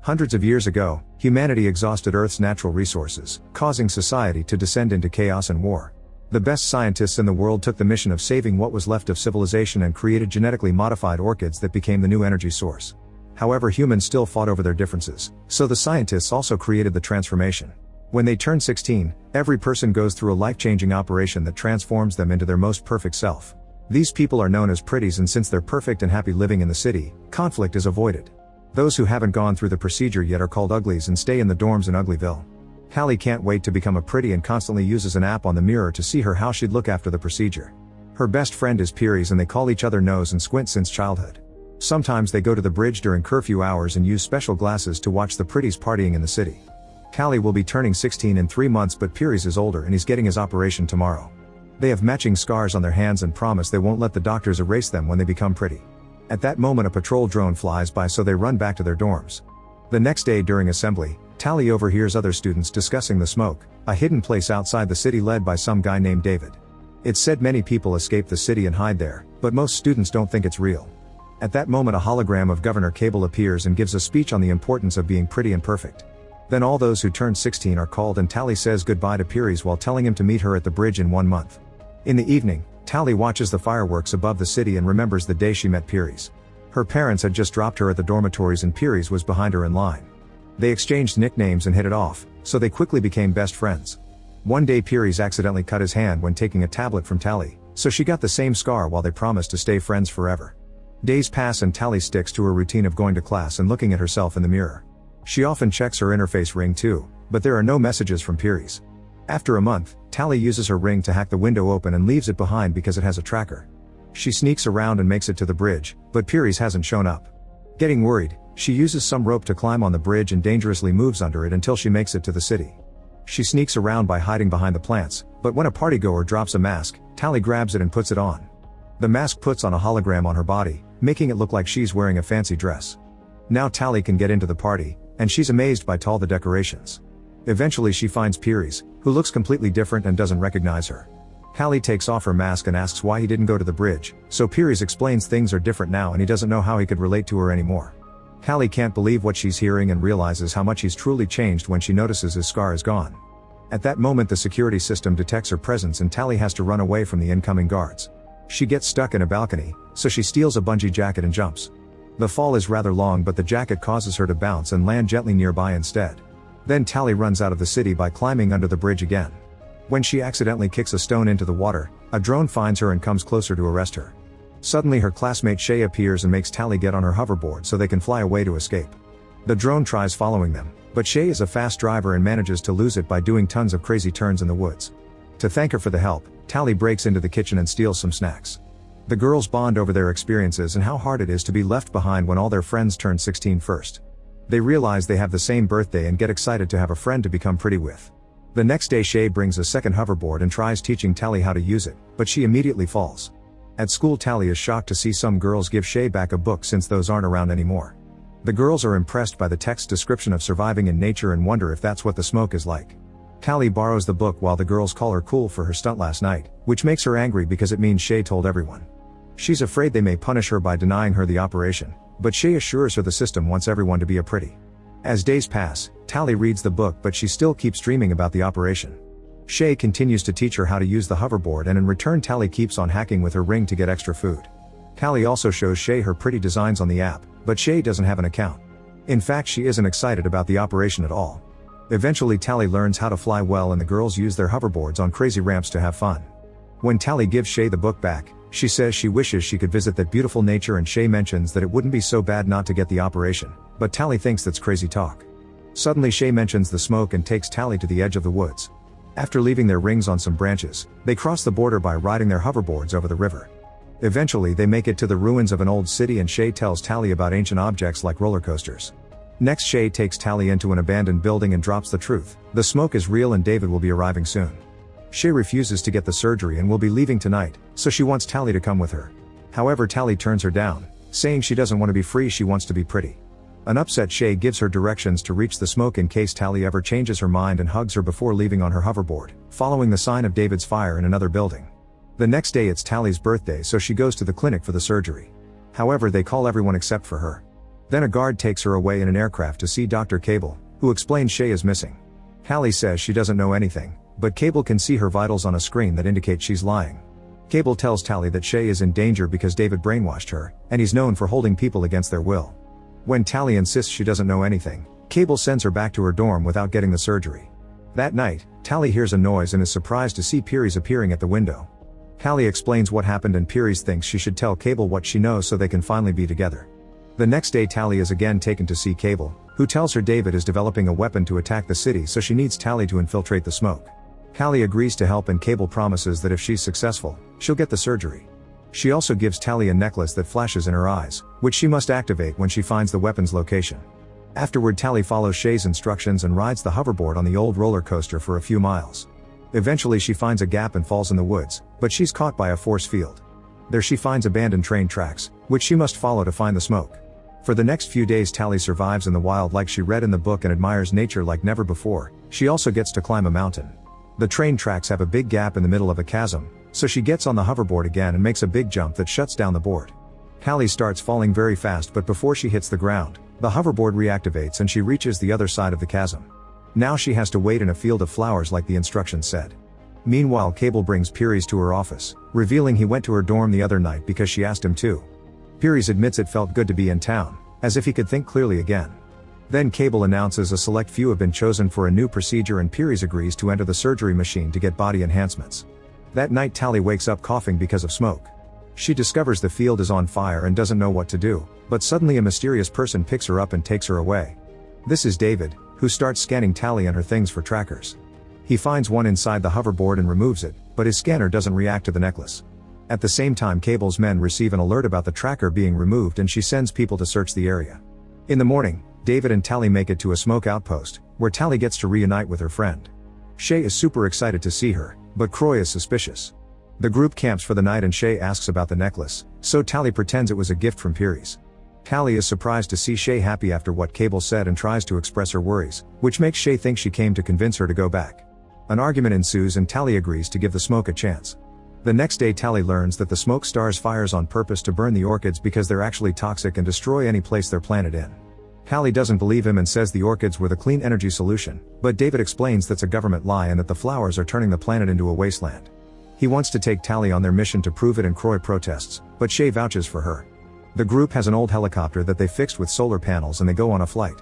Hundreds of years ago, humanity exhausted Earth's natural resources, causing society to descend into chaos and war. The best scientists in the world took the mission of saving what was left of civilization and created genetically modified orchids that became the new energy source. However, humans still fought over their differences, so the scientists also created the transformation. When they turn 16, every person goes through a life-changing operation that transforms them into their most perfect self. These people are known as pretties, and since they're perfect and happy living in the city, conflict is avoided. Those who haven't gone through the procedure yet are called uglies and stay in the dorms in Uglyville. Callie can't wait to become a pretty and constantly uses an app on the mirror to see how she'd look after the procedure. Her best friend is Pieris, and they call each other Nose and Squint since childhood. Sometimes they go to the bridge during curfew hours and use special glasses to watch the pretties partying in the city. Callie will be turning 16 in 3 months, but Pieris is older and he's getting his operation tomorrow. They have matching scars on their hands and promise they won't let the doctors erase them when they become pretty. At that moment a patrol drone flies by, so they run back to their dorms. The next day during assembly, Tally overhears other students discussing the Smoke, a hidden place outside the city led by some guy named David. It's said many people escape the city and hide there, but most students don't think it's real. At that moment a hologram of Governor Cable appears and gives a speech on the importance of being pretty and perfect. Then all those who turned 16 are called, and Tally says goodbye to Pieris while telling him to meet her at the bridge in 1 month. In the evening, Tally watches the fireworks above the city and remembers the day she met Pieris. Her parents had just dropped her at the dormitories and Pieris was behind her in line. They exchanged nicknames and hit it off, so they quickly became best friends. One day Pieris accidentally cut his hand when taking a tablet from Tally, so she got the same scar while they promised to stay friends forever. Days pass and Tally sticks to her routine of going to class and looking at herself in the mirror. She often checks her interface ring too, but there are no messages from Pieris. After a month, Tally uses her ring to hack the window open and leaves it behind because it has a tracker. She sneaks around and makes it to the bridge, but Pieris hasn't shown up. Getting worried, she uses some rope to climb on the bridge and dangerously moves under it until she makes it to the city. She sneaks around by hiding behind the plants, but when a partygoer drops a mask, Tally grabs it and puts it on. The mask puts on a hologram on her body, making it look like she's wearing a fancy dress. Now Tally can get into the party, and she's amazed by all the decorations. Eventually she finds Pieris, who looks completely different and doesn't recognize her. Callie takes off her mask and asks why he didn't go to the bridge, so Pieris explains things are different now and he doesn't know how he could relate to her anymore. Callie can't believe what she's hearing and realizes how much he's truly changed when she notices his scar is gone. At that moment the security system detects her presence and Tally has to run away from the incoming guards. She gets stuck in a balcony, so she steals a bungee jacket and jumps. The fall is rather long, but the jacket causes her to bounce and land gently nearby instead. Then Tally runs out of the city by climbing under the bridge again. When she accidentally kicks a stone into the water, a drone finds her and comes closer to arrest her. Suddenly her classmate Shay appears and makes Tally get on her hoverboard so they can fly away to escape. The drone tries following them, but Shay is a fast driver and manages to lose it by doing tons of crazy turns in the woods. To thank her for the help, Tally breaks into the kitchen and steals some snacks. The girls bond over their experiences and how hard it is to be left behind when all their friends turn 16 first. They realize they have the same birthday and get excited to have a friend to become pretty with. The next day Shay brings a second hoverboard and tries teaching Tally how to use it, but she immediately falls. At school Tally is shocked to see some girls give Shay back a book since those aren't around anymore. The girls are impressed by the text description of surviving in nature and wonder if that's what the smoke is like. Tally borrows the book while the girls call her cool for her stunt last night, which makes her angry because it means Shay told everyone. She's afraid they may punish her by denying her the operation, but Shay assures her the system wants everyone to be a pretty. As days pass, Tally reads the book but she still keeps dreaming about the operation. Shay continues to teach her how to use the hoverboard and in return Tally keeps on hacking with her ring to get extra food. Tally also shows Shay her pretty designs on the app, but Shay doesn't have an account. In fact she isn't excited about the operation at all. Eventually Tally learns how to fly well and the girls use their hoverboards on crazy ramps to have fun. When Tally gives Shay the book back, she says she wishes she could visit that beautiful nature and Shay mentions that it wouldn't be so bad not to get the operation, but Tally thinks that's crazy talk. Suddenly Shay mentions the smoke and takes Tally to the edge of the woods. After leaving their rings on some branches, they cross the border by riding their hoverboards over the river. Eventually they make it to the ruins of an old city and Shay tells Tally about ancient objects like roller coasters. Next Shay takes Tally into an abandoned building and drops the truth: the smoke is real and David will be arriving soon. Shay refuses to get the surgery and will be leaving tonight, so she wants Tally to come with her. However Tally turns her down, saying she doesn't want to be free, she wants to be pretty. An upset Shay gives her directions to reach the smoke in case Tally ever changes her mind and hugs her before leaving on her hoverboard, following the sign of David's fire in another building. The next day it's Tally's birthday so she goes to the clinic for the surgery. However they call everyone except for her. Then a guard takes her away in an aircraft to see Dr. Cable, who explains Shay is missing. Hallie says she doesn't know anything, but Cable can see her vitals on a screen that indicates she's lying. Cable tells Tally that Shay is in danger because David brainwashed her, and he's known for holding people against their will. When Tally insists she doesn't know anything, Cable sends her back to her dorm without getting the surgery. That night, Tally hears a noise and is surprised to see Piries appearing at the window. Hallie explains what happened and Piries thinks she should tell Cable what she knows so they can finally be together. The next day Tally is again taken to see Cable, who tells her David is developing a weapon to attack the city, so she needs Tally to infiltrate the smoke. Hallie agrees to help and Cable promises that if she's successful, she'll get the surgery. She also gives Tally a necklace that flashes in her eyes, which she must activate when she finds the weapon's location. Afterward Tally follows Shay's instructions and rides the hoverboard on the old roller coaster for a few miles. Eventually she finds a gap and falls in the woods, but she's caught by a force field. There she finds abandoned train tracks, which she must follow to find the smoke. For the next few days Tally survives in the wild like she read in the book and admires nature like never before. She also gets to climb a mountain. The train tracks have a big gap in the middle of a chasm, so she gets on the hoverboard again and makes a big jump that shuts down the board. Hallie starts falling very fast, but before she hits the ground, the hoverboard reactivates and she reaches the other side of the chasm. Now she has to wait in a field of flowers like the instructions said. Meanwhile Cable brings Piries to her office, revealing he went to her dorm the other night because she asked him to. Piries admits it felt good to be in town, as if he could think clearly again. Then Cable announces a select few have been chosen for a new procedure and Piries agrees to enter the surgery machine to get body enhancements. That night Tally wakes up coughing because of smoke. She discovers the field is on fire and doesn't know what to do, but suddenly a mysterious person picks her up and takes her away. This is David, who starts scanning Tally and her things for trackers. He finds one inside the hoverboard and removes it, but his scanner doesn't react to the necklace. At the same time Cable's men receive an alert about the tracker being removed and she sends people to search the area. In the morning, David and Tally make it to a smoke outpost, where Tally gets to reunite with her friend. Shay is super excited to see her, but Croy is suspicious. The group camps for the night and Shay asks about the necklace, so Tally pretends it was a gift from Piries. Tally is surprised to see Shay happy after what Cable said and tries to express her worries, which makes Shay think she came to convince her to go back. An argument ensues and Tally agrees to give the smoke a chance. The next day Tally learns that the smoke stars fires on purpose to burn the orchids because they're actually toxic and destroy any place they're planted in. Hallie doesn't believe him and says the orchids were the clean energy solution, but David explains that's a government lie and that the flowers are turning the planet into a wasteland. He wants to take Tally on their mission to prove it and Croy protests, but Shay vouches for her. The group has an old helicopter that they fixed with solar panels and they go on a flight.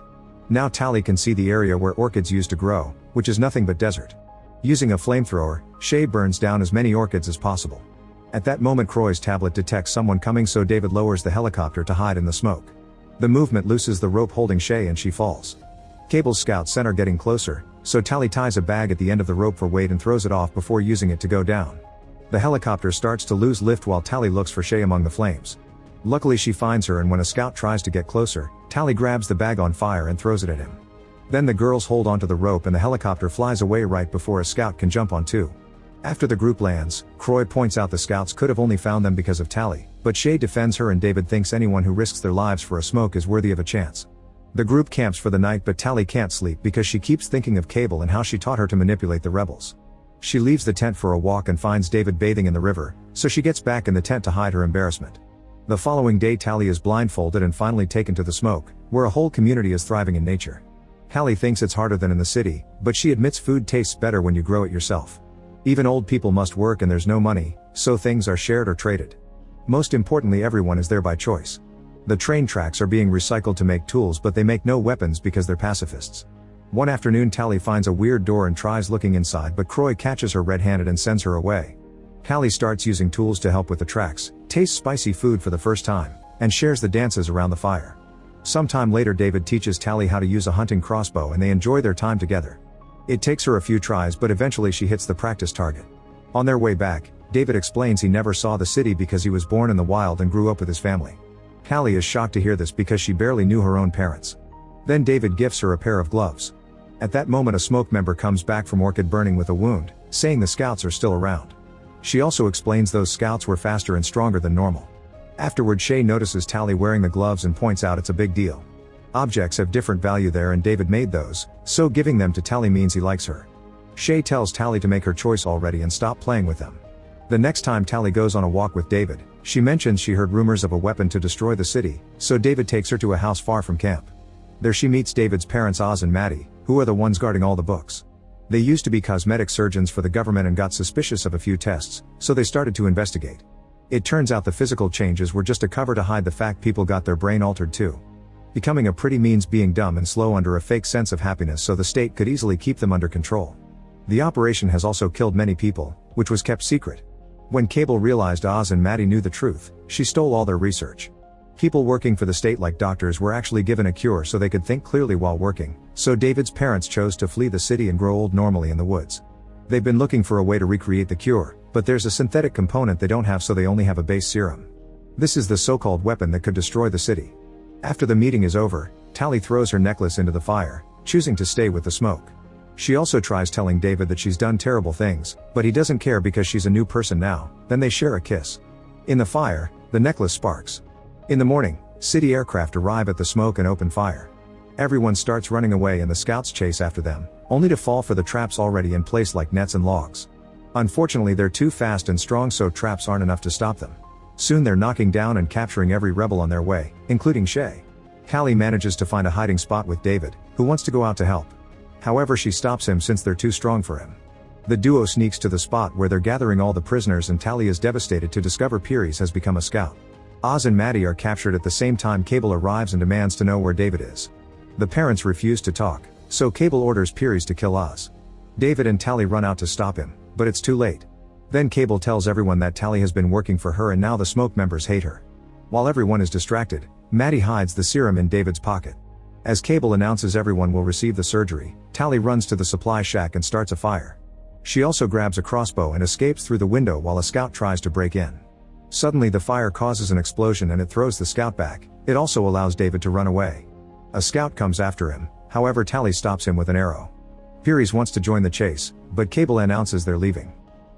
Now Tally can see the area where orchids used to grow, which is nothing but desert. Using a flamethrower, Shay burns down as many orchids as possible. At that moment Croy's tablet detects someone coming, so David lowers the helicopter to hide in the smoke. The movement looses the rope holding Shay and she falls. Cable's scouts scent her getting closer, so Tally ties a bag at the end of the rope for weight and throws it off before using it to go down. The helicopter starts to lose lift while Tally looks for Shay among the flames. Luckily she finds her, and when a scout tries to get closer, Tally grabs the bag on fire and throws it at him. Then the girls hold onto the rope and the helicopter flies away right before a scout can jump on too. After the group lands, Croy points out the scouts could have only found them because of Tally, but Shay defends her and David thinks anyone who risks their lives for a smoke is worthy of a chance. The group camps for the night, but Tally can't sleep because she keeps thinking of Cable and how she taught her to manipulate the rebels. She leaves the tent for a walk and finds David bathing in the river, so she gets back in the tent to hide her embarrassment. The following day Tally is blindfolded and finally taken to the smoke, where a whole community is thriving in nature. Hallie thinks it's harder than in the city, but she admits food tastes better when you grow it yourself. Even old people must work and there's no money, so things are shared or traded. Most importantly, everyone is there by choice. The train tracks are being recycled to make tools, but they make no weapons because they're pacifists. One afternoon Tally finds a weird door and tries looking inside, but Croy catches her red-handed and sends her away. Hallie starts using tools to help with the tracks, tastes spicy food for the first time, and shares the dances around the fire. Sometime later David teaches Tally how to use a hunting crossbow and they enjoy their time together. It takes her a few tries, but eventually she hits the practice target. On their way back, David explains he never saw the city because he was born in the wild and grew up with his family. Hallie is shocked to hear this because she barely knew her own parents. Then David gifts her a pair of gloves. At that moment a smoke member comes back from orchid burning with a wound, saying the scouts are still around. She also explains those scouts were faster and stronger than normal. Afterward Shay notices Tally wearing the gloves and points out it's a big deal. Objects have different value there and David made those, so giving them to Tally means he likes her. Shay tells Tally to make her choice already and stop playing with them. The next time Tally goes on a walk with David, she mentions she heard rumors of a weapon to destroy the city, so David takes her to a house far from camp. There she meets David's parents Oz and Maddie, who are the ones guarding all the books. They used to be cosmetic surgeons for the government and got suspicious of a few tests, so they started to investigate. It turns out the physical changes were just a cover to hide the fact people got their brain altered too. Becoming a pretty means being dumb and slow under a fake sense of happiness so the state could easily keep them under control. The operation has also killed many people, which was kept secret. When Cable realized Oz and Maddie knew the truth, she stole all their research. People working for the state like doctors were actually given a cure so they could think clearly while working, so David's parents chose to flee the city and grow old normally in the woods. They've been looking for a way to recreate the cure, but there's a synthetic component they don't have, so they only have a base serum. This is the so-called weapon that could destroy the city. After the meeting is over, Tally throws her necklace into the fire, choosing to stay with the smoke. She also tries telling David that she's done terrible things, but he doesn't care because she's a new person now. Then they share a kiss. In the fire, the necklace sparks. In the morning, city aircraft arrive at the smoke and open fire. Everyone starts running away and the scouts chase after them, only to fall for the traps already in place like nets and logs. Unfortunately, they're too fast and strong, so traps aren't enough to stop them. Soon they're knocking down and capturing every rebel on their way, including Shay. Callie manages to find a hiding spot with David, who wants to go out to help. However, she stops him since they're too strong for him. The duo sneaks to the spot where they're gathering all the prisoners, and Tally is devastated to discover Pieris has become a scout. Oz and Maddie are captured at the same time. Cable arrives and demands to know where David is. The parents refuse to talk, so Cable orders Pieris to kill Oz. David and Tally run out to stop him, but it's too late. Then Cable tells everyone that Tally has been working for her and now the smoke members hate her. While everyone is distracted, Maddie hides the serum in David's pocket. As Cable announces everyone will receive the surgery, Tally runs to the supply shack and starts a fire. She also grabs a crossbow and escapes through the window while a scout tries to break in. Suddenly the fire causes an explosion and it throws the scout back. It also allows David to run away. A scout comes after him, however Tally stops him with an arrow. Pieris wants to join the chase, but Cable announces they're leaving.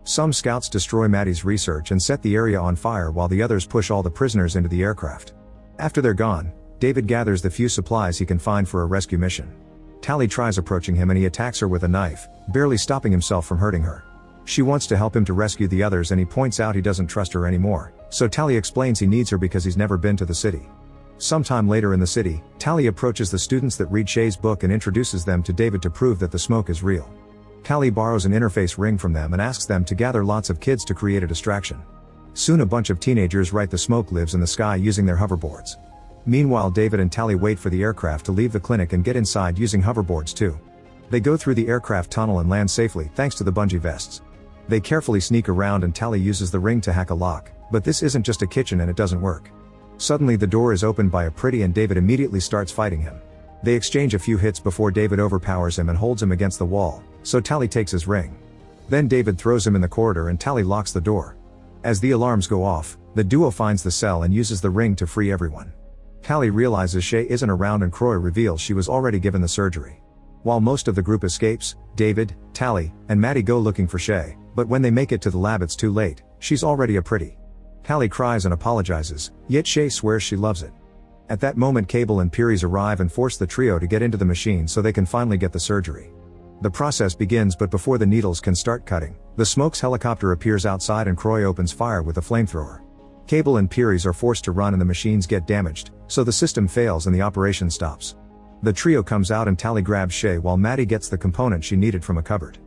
Some scouts destroy Maddie's research and set the area on fire while the others push all the prisoners into the aircraft. After they're gone, David gathers the few supplies he can find for a rescue mission. Tally tries approaching him and he attacks her with a knife, barely stopping himself from hurting her. She wants to help him to rescue the others and he points out he doesn't trust her anymore, so Tally explains he needs her because he's never been to the city. Sometime later in the city, Tally approaches the students that read Shay's book and introduces them to David to prove that the smoke is real. Tally borrows an interface ring from them and asks them to gather lots of kids to create a distraction. Soon a bunch of teenagers write the smoke lives in the sky using their hoverboards. Meanwhile, David and Tally wait for the aircraft to leave the clinic and get inside using hoverboards too. They go through the aircraft tunnel and land safely thanks to the bungee vests. They carefully sneak around and Tally uses the ring to hack a lock, but this isn't just a kitchen and it doesn't work. Suddenly the door is opened by a pretty and David immediately starts fighting him. They exchange a few hits before David overpowers him and holds him against the wall, so Tally takes his ring. Then David throws him in the corridor and Tally locks the door. As the alarms go off, the duo finds the cell and uses the ring to free everyone. Tally realizes Shay isn't around and Croy reveals she was already given the surgery. While most of the group escapes, David, Tally, and Maddie go looking for Shay, but when they make it to the lab it's too late. She's already a pretty. Tally cries and apologizes, yet Shay swears she loves it. At that moment Cable and Pieris arrive and force the trio to get into the machine so they can finally get the surgery. The process begins, but before the needles can start cutting, the Smokes helicopter appears outside and Croy opens fire with a flamethrower. Cable and Pieris are forced to run and the machines get damaged, so the system fails and the operation stops. The trio comes out and Tally grabs Shay while Maddie gets the component she needed from a cupboard.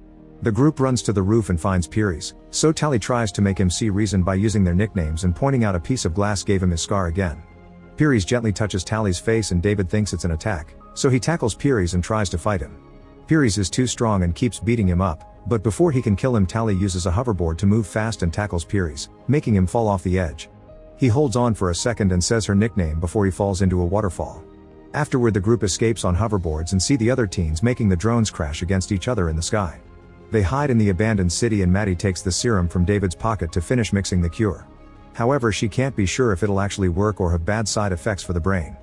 The group runs to the roof and finds Pieris, so Tally tries to make him see reason by using their nicknames and pointing out a piece of glass gave him his scar again. Pieris gently touches Tally's face and David thinks it's an attack, so he tackles Pieris and tries to fight him. Pieris is too strong and keeps beating him up, but before he can kill him Tally uses a hoverboard to move fast and tackles Pieris, making him fall off the edge. He holds on for a second and says her nickname before he falls into a waterfall. Afterward the group escapes on hoverboards and see the other teens making the drones crash against each other in the sky. They hide in the abandoned city and Maddie takes the serum from David's pocket to finish mixing the cure. However, she can't be sure if it'll actually work or have bad side effects for the brain.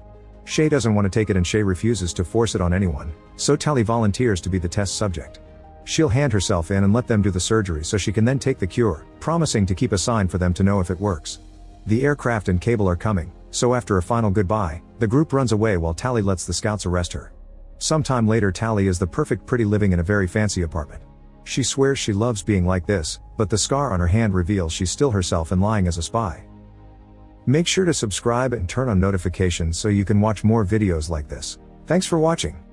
Shay doesn't want to take it and Shay refuses to force it on anyone, so Tally volunteers to be the test subject. She'll hand herself in and let them do the surgery so she can then take the cure, promising to keep a sign for them to know if it works. The aircraft and Cable are coming, so after a final goodbye, the group runs away while Tally lets the scouts arrest her. Sometime later Tally is the perfect pretty living in a very fancy apartment. She swears she loves being like this, but the scar on her hand reveals she's still herself and lying as a spy. Make sure to subscribe and turn on notifications so you can watch more videos like this. Thanks for watching.